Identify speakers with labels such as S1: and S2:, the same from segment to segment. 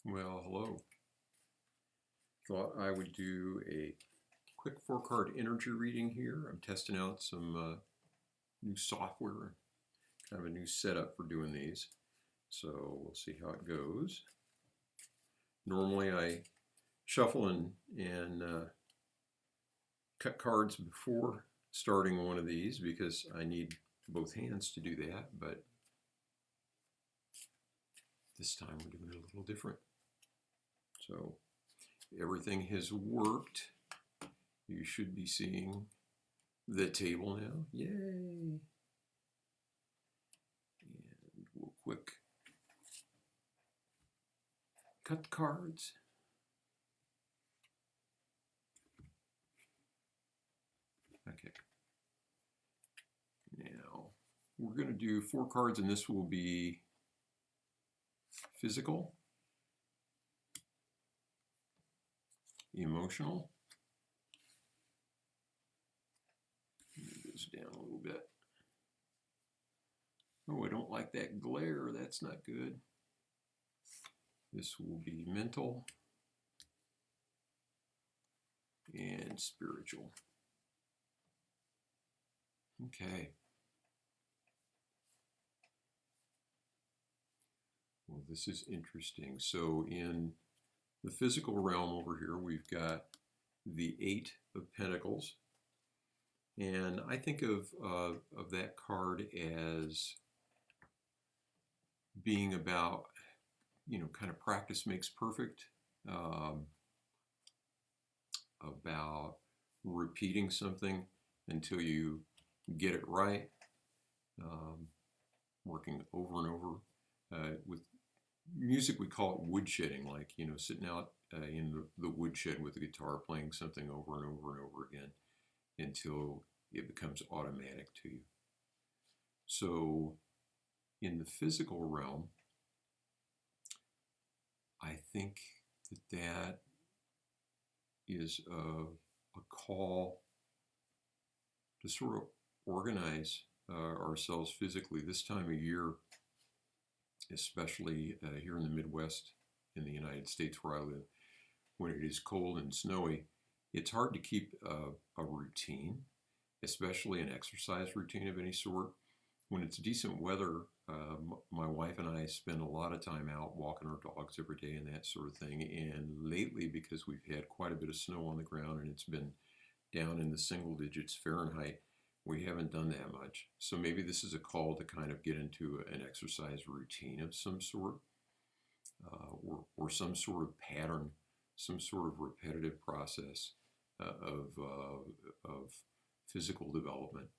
S1: Well, hello. Thought I would do a quick 4-card energy reading here. I'm testing out some new software, kind of a new setup for doing these. So we'll see how it goes. Normally I shuffle and cut cards before starting one of these because I need both hands to do that, but this time we're doing it a little different. So everything has worked. You should be seeing the table now. Yay! And we'll quick cut the cards. Okay. Now we're going to do 4 cards, and this will be physical, emotional. Move this down a little bit. Oh, I don't like that glare. That's not good. This will be mental and spiritual. Okay. Well, this is interesting. So in the physical realm over here, we've got the 8 of Pentacles. And I think of that card as being about, kind of practice makes perfect, about repeating something until you get it right, working over and over. With music, we call it woodshedding, like, sitting out in the woodshed with the guitar, playing something over and over and over again until it becomes automatic to you. So in the physical realm, I think that is a call to sort of organize ourselves physically. This time of year, especially here in the Midwest in the United States where I live, when it is cold and snowy, it's hard to keep a routine, especially an exercise routine of any sort. When it's decent weather, my wife and I spend a lot of time out walking our dogs every day and that sort of thing. And lately, because we've had quite a bit of snow on the ground and it's been down in the single digits Fahrenheit, we haven't done that much. So maybe this is a call to kind of get into an exercise routine of some sort, or some sort of pattern, some sort of repetitive process of physical development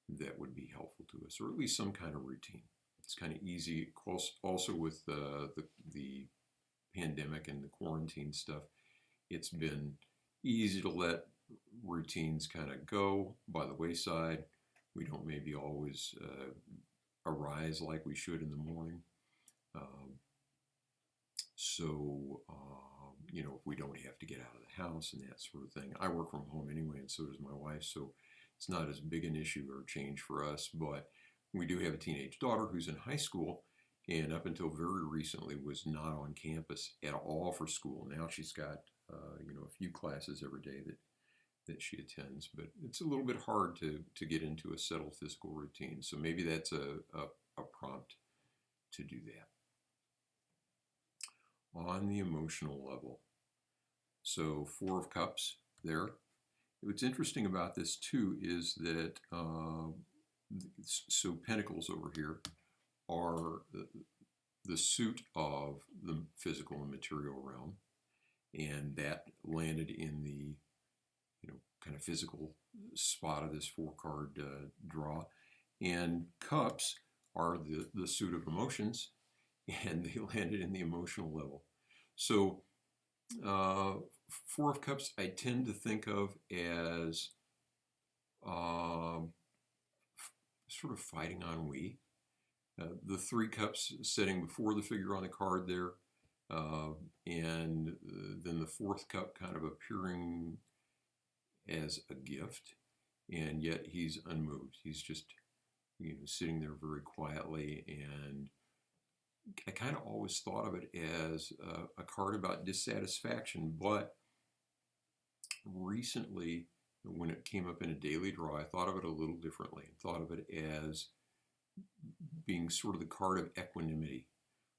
S1: that would be helpful to us, or at least some kind of routine. It's kind of easy. Also with the pandemic and the quarantine stuff, it's been easy to let routines kind of go by the wayside. We don't maybe always arise like we should in the morning. If we don't have to get out of the house and that sort of thing. I work from home anyway, and so does my wife, so it's not as big an issue or change for us. But we do have a teenage daughter who's in high school, and up until very recently was not on campus at all for school. Now she's got a few classes every day that she attends, but it's a little bit hard to get into a settled physical routine. So maybe that's a prompt to do that. On the emotional level, so 4 of Cups there. What's interesting about this too is that so Pentacles over here are the suit of the physical and material realm, and that landed in the kind of physical spot of this 4-card draw. And Cups are the suit of emotions, and they landed in the emotional level. So 4 of Cups I tend to think of as sort of fighting ennui. The 3 Cups sitting before the figure on the card there, and then the 4th cup kind of appearing as a gift, and yet he's unmoved. He's just sitting there very quietly and I kind of always thought of it as a card about dissatisfaction, but recently, when it came up in a daily draw, I thought of it a little differently. I thought of it as being sort of the card of equanimity.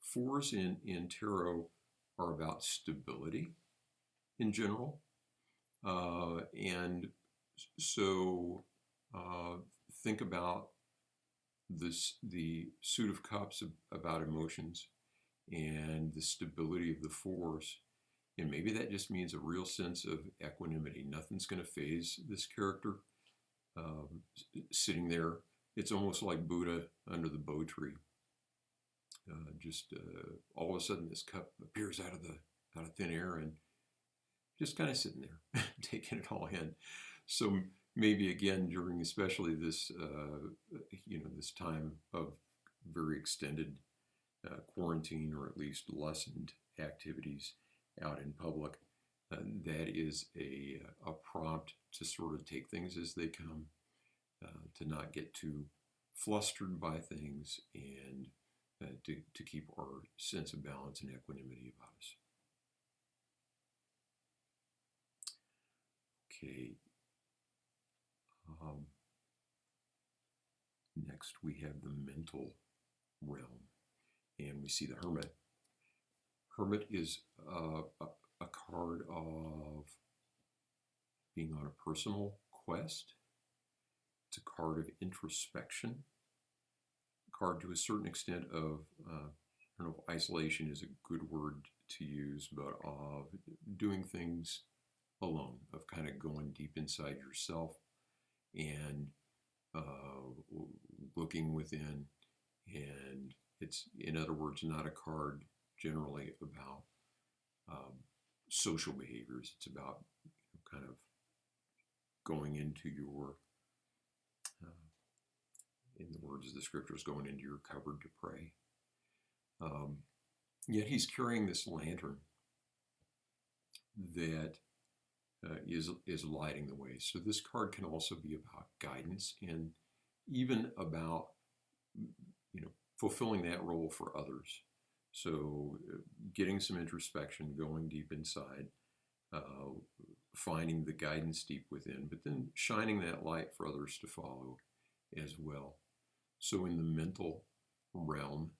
S1: Fours in tarot are about stability in general. And so think about the suit of cups about emotions and the stability of the fours. And maybe that just means a real sense of equanimity. Nothing's going to phase this character sitting there. It's almost like Buddha under the bo tree. All of a sudden, this cup appears out of thin air and just kind of sitting there, taking it all in. So maybe again during especially this this time of very extended quarantine, or at least lessened activities out in public, that is a prompt to sort of take things as they come, to not get too flustered by things, and to keep our sense of balance and equanimity about us. Okay. Next, we have the mental realm, and we see the Hermit. Hermit is a card of being on a personal quest. It's a card of introspection, a card to a certain extent of, I don't know if isolation is a good word to use, but of doing things alone, of kind of going deep inside yourself and looking within. And it's, in other words, not a card generally about social behaviors. It's about kind of going into your, in the words of the scriptures, going into your cupboard to pray. Yet he's carrying this lantern that is lighting the way. So this card can also be about guidance, and even about fulfilling that role for others. So getting some introspection, going deep inside, finding the guidance deep within, but then shining that light for others to follow as well. So in the mental realm,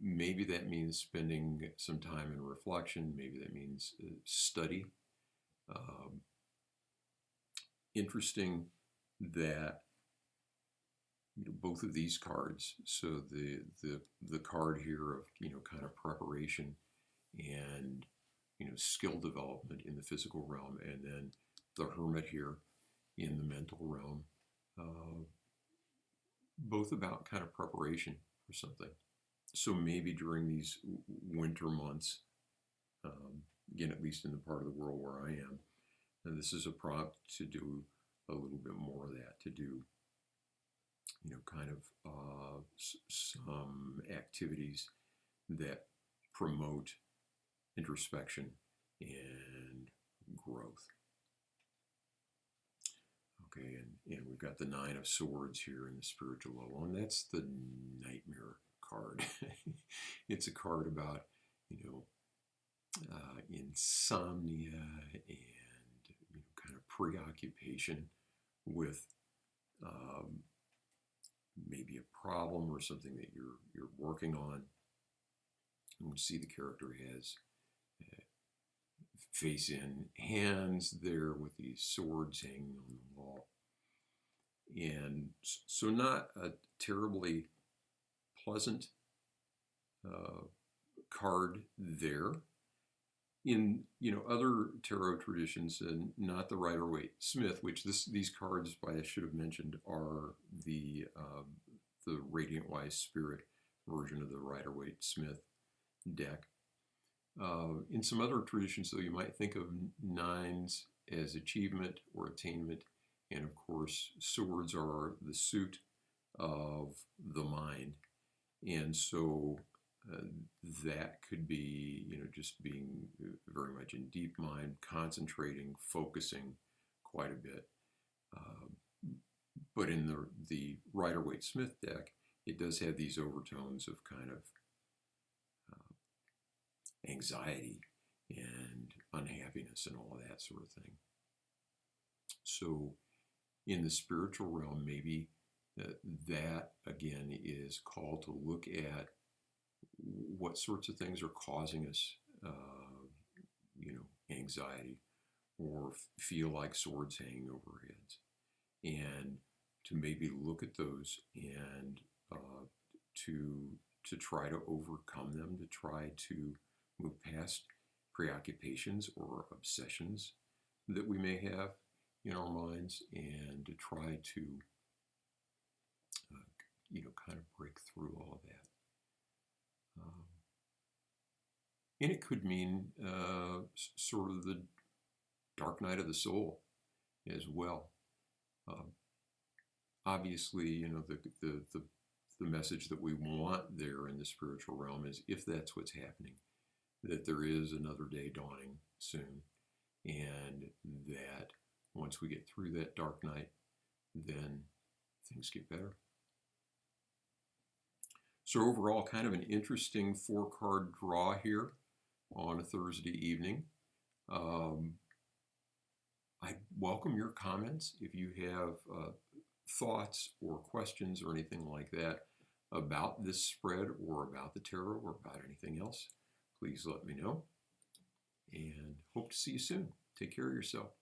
S1: maybe that means spending some time in reflection. Maybe that means study. Interesting that both of these cards, so the card here of kind of preparation and skill development in the physical realm, and then the Hermit here in the mental realm, both about kind of preparation for something. So maybe during these winter months, again, at least in the part of the world where I am, and this is a prompt to do a little bit more of that, to do kind of some activities that promote introspection and growth. Okay, and we've got the Nine of Swords here in the spiritual level, and that's the nightmare card. It's a card about insomnia and kind of preoccupation with maybe a problem or something that you're working on. And we see the character has face in hands there with these swords hanging on the wall. And so not a terribly pleasant card there. In other tarot traditions, and not the Rider-Waite-Smith, which these cards, I should have mentioned, are the Radiant Wise Spirit version of the Rider-Waite-Smith deck. In some other traditions, though, you might think of nines as achievement or attainment, and of course, swords are the suit of the mind, and so that could be, just being very much in deep mind, concentrating, focusing quite a bit. But in the Rider-Waite-Smith deck, it does have these overtones of kind of anxiety and unhappiness and all of that sort of thing. So in the spiritual realm, maybe that again is called to look at what sorts of things are causing us, anxiety, or feel like swords hanging over our heads, and to maybe look at those and to try to overcome them, to try to move past preoccupations or obsessions that we may have in our minds, and to try to kind of break through all of that. And it could mean sort of the dark night of the soul as well. Obviously, the message that we want there in the spiritual realm is, if that's what's happening, that there is another day dawning soon, and that once we get through that dark night, then things get better. So overall, kind of an interesting 4-card draw here on a Thursday evening. I welcome your comments. If you have thoughts or questions or anything like that about this spread or about the tarot or about anything else, please let me know. And hope to see you soon. Take care of yourself.